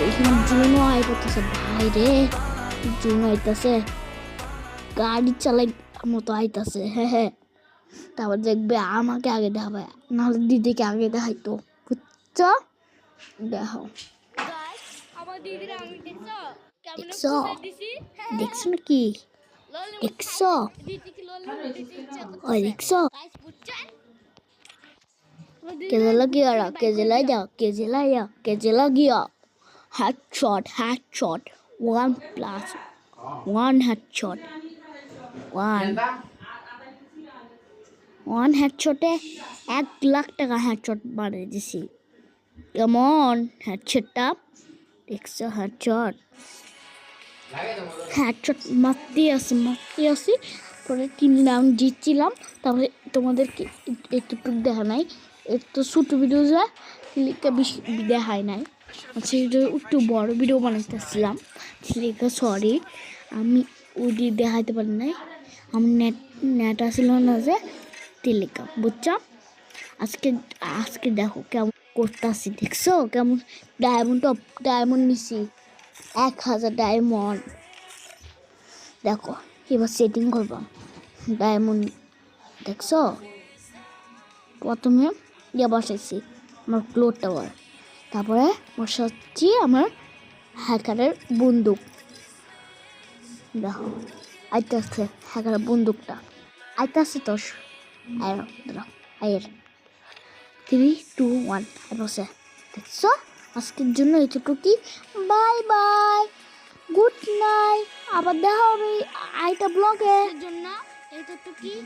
এখানে জুনো আইতেছে ভাই রে, জুনো আইতেছে, গাড়ি চালাই মতো আইতেছে। হ্যাঁ হ্যাঁ, তারপর দেখবে আমাকে আগে দেখাবে, নাহলে দিদিকে আগে দেখাইতো, বুঝছো? দেখো দেখছো দেখছো নাকি, দেখছো ওই দেখছো, কেজে লাগিয়ে কেজে লাগিয়া কেজে লাগিয়া কেজে লাগিয়া headshot 1+1 headshot, ওয়ান হেডশটে 1,00,000 টাকা হেডশট বানিয়ে দিছি। কেমন হেডশটটা দেখছো? হেডশট হেডশট মারতে আসি পরে 3 রাউন্ড জিতছিলাম। তারপরে তোমাদেরকে একটু দেখা নাই, একটু ছোটো ভিডিও যা লিখে বেশি দেখায় নাই, আচ্ছা এটা একটু বড় ভিডিও বানাইতেছিলাম, লিখে সরি আমি ওইটি দেখাইতে পারি নাই, আমার নেট আসছিল না যে তেলিকা, বুঝছো? আজকে দেখো কেমন করতেছি, দেখছো কেমন ডায়মন্ড নিছি 1,000 ডায়মন্ড। দেখো এবার সেটিং করবো ডায়মন্ড, দেখছো? প্রথমে বসাইছি আমার ক্লোড টাওয়ার, তারপরে বসাচ্ছি আমার হ্যাকারের বন্দুক। দেখো আইতে আসছে হ্যাকারের বন্দুকটা, আইতে আসছে তো আয়ের 3, 2, 1 বসে। দেখছো আজকের জন্য এতটুকুই, বাই বাই, গুড নাইট, আবার দেখা হবে আইটা ব্লগের জন্য এতটুকুই।